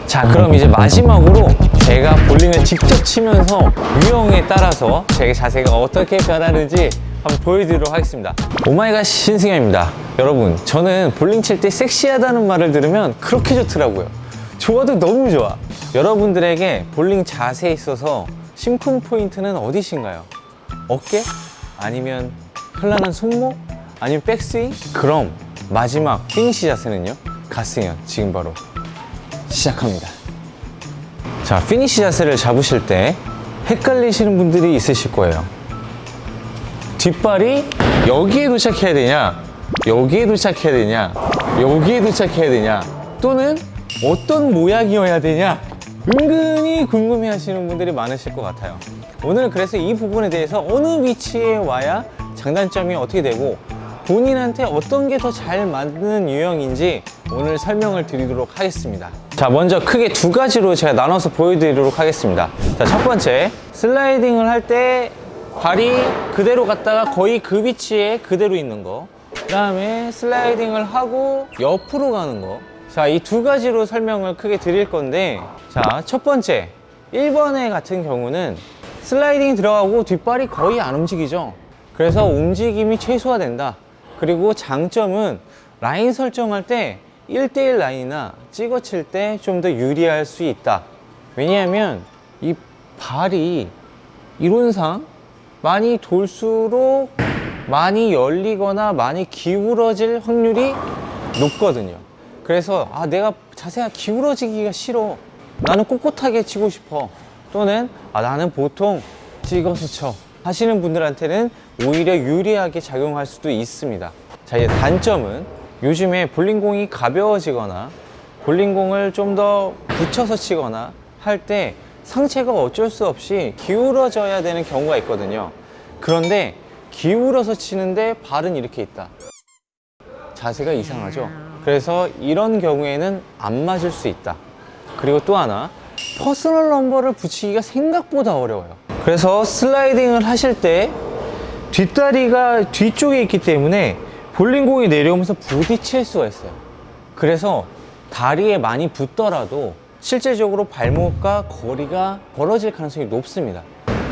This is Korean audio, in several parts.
자, 그럼 이제 마지막으로 제가 볼링을 직접 치면서 유형에 따라서 제 자세가 어떻게 변하는지 한번 보여드리도록 하겠습니다. 오마이갓 신승현입니다. 여러분, 저는 볼링 칠 때 섹시하다는 말을 들으면 그렇게 좋더라고요. 좋아도 너무 좋아. 여러분들에게 볼링 자세에 있어서 심쿵 포인트는 어디신가요? 어깨? 아니면 현란한 손목? 아니면 백스윙? 그럼 마지막 피니시 자세는요? 갓승현, 지금 바로 시작합니다. 자, 피니시 자세를 잡으실 때 헷갈리시는 분들이 있으실 거예요. 뒷발이 여기에 도착해야 되냐, 여기에 도착해야 되냐, 여기에 도착해야 되냐, 또는 어떤 모양이어야 되냐, 은근히 궁금해 하시는 분들이 많으실 것 같아요. 오늘 그래서 이 부분에 대해서 어느 위치에 와야 장단점이 어떻게 되고 본인한테 어떤 게 더 잘 맞는 유형인지 오늘 설명을 드리도록 하겠습니다. 자, 먼저 크게 두 가지로 제가 나눠서 보여드리도록 하겠습니다. 자, 첫 번째, 슬라이딩을 할 때 발이 그대로 갔다가 거의 그 위치에 그대로 있는 거, 그 다음에 슬라이딩을 하고 옆으로 가는 거. 자, 이 두 가지로 설명을 크게 드릴 건데, 자, 첫 번째 1번에 같은 경우는 슬라이딩이 들어가고 뒷발이 거의 안 움직이죠. 그래서 움직임이 최소화된다. 그리고 장점은 라인 설정할 때 1대1 라인이나 찍어 칠 때 좀 더 유리할 수 있다. 왜냐하면 이 발이 이론상 많이 돌수록 많이 열리거나 많이 기울어질 확률이 높거든요. 그래서 내가 자세가 기울어지기가 싫어, 나는 꼿꼿하게 치고 싶어, 또는 나는 보통 찍어서 쳐 하시는 분들한테는 오히려 유리하게 작용할 수도 있습니다. 자, 이제 단점은 요즘에 볼링공이 가벼워지거나 볼링공을 좀 더 붙여서 치거나 할 때 상체가 어쩔 수 없이 기울어져야 되는 경우가 있거든요. 그런데 기울어서 치는데 발은 이렇게 있다. 자세가 이상하죠? 그래서 이런 경우에는 안 맞을 수 있다. 그리고 또 하나, 퍼스널 넘버를 붙이기가 생각보다 어려워요. 그래서 슬라이딩을 하실 때 뒷다리가 뒤쪽에 있기 때문에 볼링공이 내려오면서 부딪힐 수가 있어요. 그래서 다리에 많이 붙더라도 실제적으로 발목과 거리가 벌어질 가능성이 높습니다.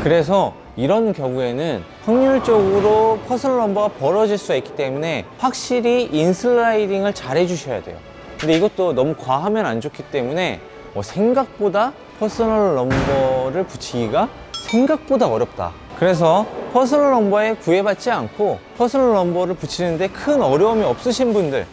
그래서 이런 경우에는 확률적으로 퍼스널 넘버가 벌어질 수가 있기 때문에 확실히 인슬라이딩을 잘 해주셔야 돼요. 근데 이것도 너무 과하면 안 좋기 때문에 생각보다 퍼스널 넘버를 붙이기가 생각보다 어렵다. 그래서 퍼스널 넘버에 구애받지 않고 퍼스널 넘버를 붙이는데 큰 어려움이 없으신 분들,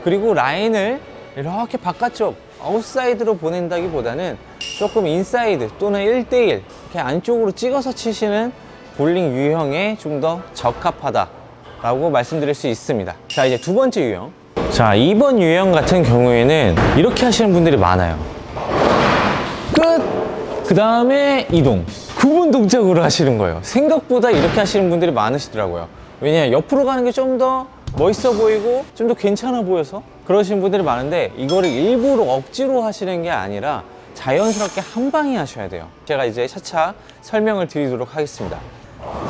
그리고 라인을 이렇게 바깥쪽 아웃사이드로 보낸다기보다는 조금 인사이드 또는 1대1 이렇게 안쪽으로 찍어서 치시는 볼링 유형에 좀 더 적합하다 라고 말씀드릴 수 있습니다. 자, 이제 두 번째 유형. 자, 2번 유형 같은 경우에는 이렇게 하시는 분들이 많아요. 끝! 그 다음에 이동. 구분 동작으로 하시는 거예요. 생각보다 이렇게 하시는 분들이 많으시더라고요. 왜냐하면 옆으로 가는 게 좀 더 멋있어 보이고 좀 더 괜찮아 보여서 그러시는 분들이 많은데, 이거를 일부러 억지로 하시는 게 아니라 자연스럽게 한 방에 하셔야 돼요. 제가 이제 차차 설명을 드리도록 하겠습니다.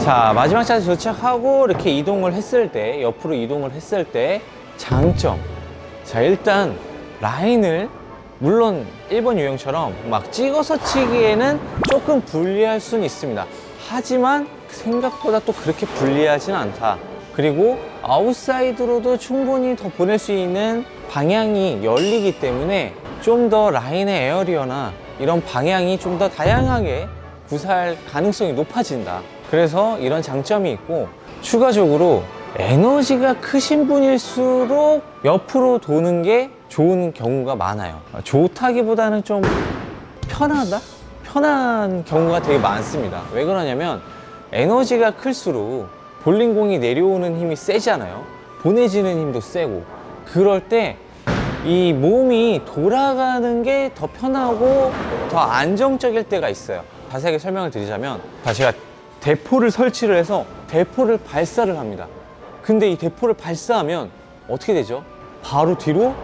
자, 마지막 자세 도착하고 이렇게 이동을 했을 때, 옆으로 이동을 했을 때 장점. 자, 일단 라인을 물론 1번 유형처럼 막 찍어서 치기에는 조금 불리할 수는 있습니다. 하지만 생각보다 또 그렇게 불리하진 않다. 그리고 아웃사이드로도 충분히 더 보낼 수 있는 방향이 열리기 때문에 좀 더 라인의 에어리어나 이런 방향이 좀 더 다양하게 구사할 가능성이 높아진다. 그래서 이런 장점이 있고, 추가적으로 에너지가 크신 분일수록 옆으로 도는 게 좋은 경우가 많아요. 좋다기보다는 좀 편하다? 편한 경우가 되게 많습니다. 왜 그러냐면 에너지가 클수록 볼링공이 내려오는 힘이 세잖아요. 보내지는 힘도 세고, 그럴 때 이 몸이 돌아가는 게 더 편하고 더 안정적일 때가 있어요. 자세하게 설명을 드리자면, 제가 대포를 설치를 해서 대포를 발사를 합니다. 근데 이 대포를 발사하면 어떻게 되죠? 바로 뒤로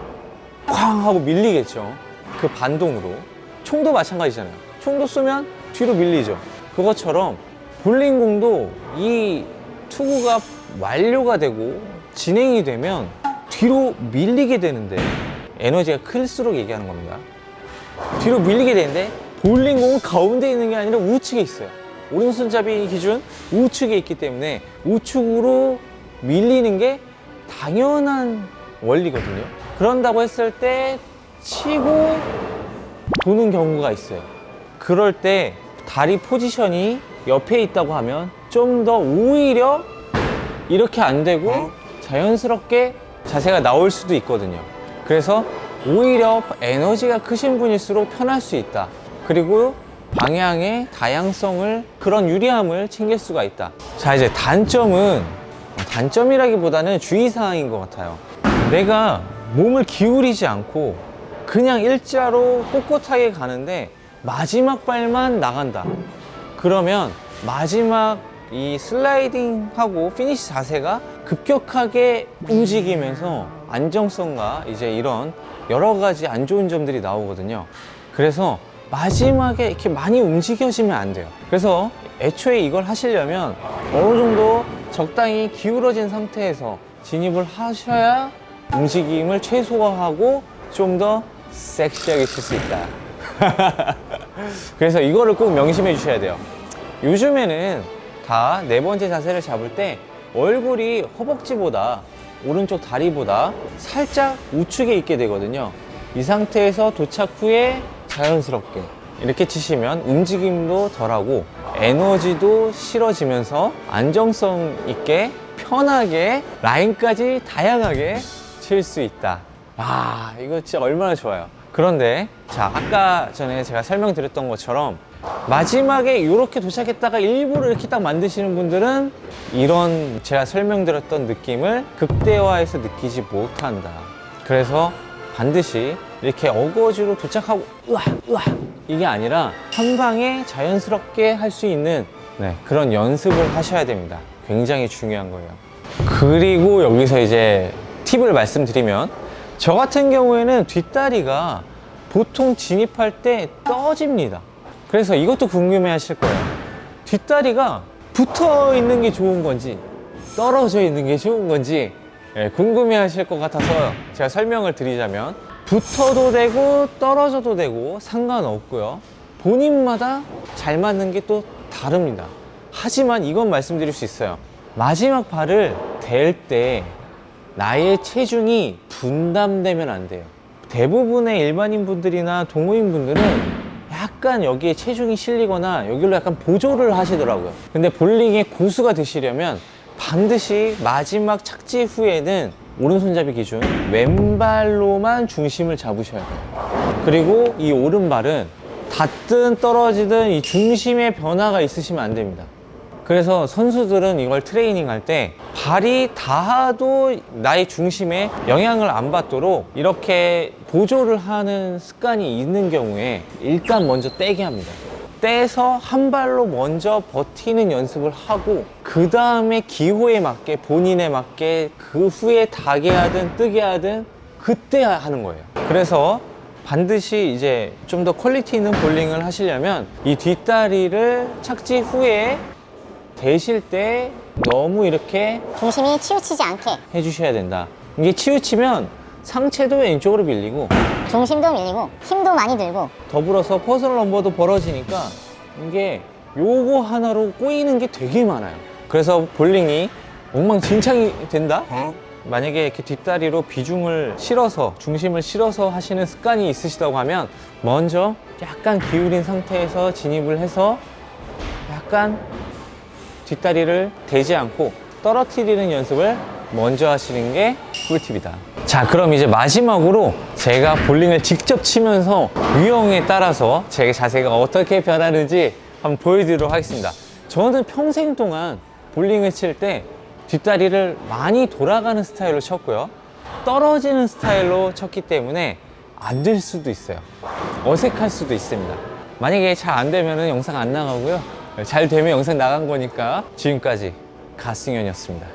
쾅 하고 밀리겠죠. 그 반동으로. 총도 마찬가지잖아요. 총도 쏘면 뒤로 밀리죠. 그것처럼 볼링공도 이 투구가 완료가 되고 진행이 되면 뒤로 밀리게 되는데, 에너지가 클수록 얘기하는 겁니다. 뒤로 밀리게 되는데 볼링공은 가운데 있는 게 아니라 우측에 있어요. 오른손잡이 기준 우측에 있기 때문에 우측으로 밀리는 게 당연한 원리거든요. 그런다고 했을 때 치고 도는 경우가 있어요. 그럴 때 다리 포지션이 옆에 있다고 하면 좀 더 오히려 이렇게 안 되고 자연스럽게 자세가 나올 수도 있거든요. 그래서 오히려 에너지가 크신 분일수록 편할 수 있다. 그리고 방향의 다양성을, 그런 유리함을 챙길 수가 있다. 자, 이제 단점이라기보다는 주의사항인 것 같아요. 내가 몸을 기울이지 않고 그냥 일자로 꼿꼿하게 가는데 마지막 발만 나간다. 그러면 마지막 이 슬라이딩하고 피니시 자세가 급격하게 움직이면서 안정성과 이제 이런 여러 가지 안 좋은 점들이 나오거든요. 그래서 마지막에 이렇게 많이 움직여지면 안 돼요. 그래서 애초에 이걸 하시려면 어느 정도 적당히 기울어진 상태에서 진입을 하셔야 움직임을 최소화하고 좀 더 섹시하게 칠 수 있다. 그래서 이거를 꼭 명심해 주셔야 돼요. 요즘에는 다 네 번째 자세를 잡을 때 얼굴이 허벅지보다 오른쪽 다리보다 살짝 우측에 있게 되거든요. 이 상태에서 도착 후에 자연스럽게 이렇게 치시면 움직임도 덜하고 에너지도 실어지면서 안정성 있게 편하게 라인까지 다양하게 칠 수 있다. 아, 이거 진짜 얼마나 좋아요. 그런데 자, 아까 전에 제가 설명드렸던 것처럼 마지막에 이렇게 도착했다가 일부러 이렇게 딱 만드시는 분들은 이런 제가 설명드렸던 느낌을 극대화해서 느끼지 못한다. 그래서 반드시 이렇게 어거지로 도착하고 으아 이게 아니라 한 방에 자연스럽게 할 수 있는 그런 연습을 하셔야 됩니다. 굉장히 중요한 거예요. 그리고 여기서 이제 팁을 말씀드리면, 저 같은 경우에는 뒷다리가 보통 진입할 때 떠집니다. 그래서 이것도 궁금해 하실 거예요. 뒷다리가 붙어 있는 게 좋은 건지 떨어져 있는 게 좋은 건지 궁금해 하실 것 같아서 제가 설명을 드리자면, 붙어도 되고 떨어져도 되고 상관없고요. 본인마다 잘 맞는 게 또 다릅니다. 하지만 이건 말씀드릴 수 있어요. 마지막 발을 댈 때 나의 체중이 분담되면 안 돼요. 대부분의 일반인 분들이나 동호인 분들은 약간 여기에 체중이 실리거나 여기로 약간 보조를 하시더라고요. 근데 볼링의 고수가 되시려면 반드시 마지막 착지 후에는 오른손잡이 기준 왼발로만 중심을 잡으셔야 돼요. 그리고 이 오른발은 닿든 떨어지든 이 중심의 변화가 있으시면 안 됩니다. 그래서 선수들은 이걸 트레이닝 할 때 발이 닿아도 나의 중심에 영향을 안 받도록 이렇게 보조를 하는 습관이 있는 경우에 일단 먼저 떼게 합니다. 떼서 한 발로 먼저 버티는 연습을 하고, 그 다음에 기호에 맞게 본인에 맞게 그 후에 닿게 하든 뜨게 하든 그때 하는 거예요. 그래서 반드시 이제 좀 더 퀄리티 있는 볼링을 하시려면 이 뒷다리를 착지 후에 대실 때 너무 이렇게 중심이 치우치지 않게 해주셔야 된다. 이게 치우치면 상체도 왼쪽으로 밀리고 중심도 밀리고 힘도 많이 들고 더불어서 퍼스널 넘버도 벌어지니까 이게 요거 하나로 꼬이는 게 되게 많아요. 그래서 볼링이 엉망진창이 된다? 만약에 이렇게 뒷다리로 비중을 실어서, 중심을 실어서 하시는 습관이 있으시다고 하면 먼저 약간 기울인 상태에서 진입을 해서 약간 뒷다리를 대지 않고 떨어뜨리는 연습을 먼저 하시는 게 꿀팁이다. 자, 그럼 이제 마지막으로 제가 볼링을 직접 치면서 유형에 따라서 제 자세가 어떻게 변하는지 한번 보여드리도록 하겠습니다. 저는 평생 동안 볼링을 칠 때 뒷다리를 많이 돌아가는 스타일로 쳤고요. 떨어지는 스타일로 쳤기 때문에 안 될 수도 있어요. 어색할 수도 있습니다. 만약에 잘 안 되면 영상 안 나가고요. 잘 되면 영상 나간 거니까. 지금까지 가승현이었습니다.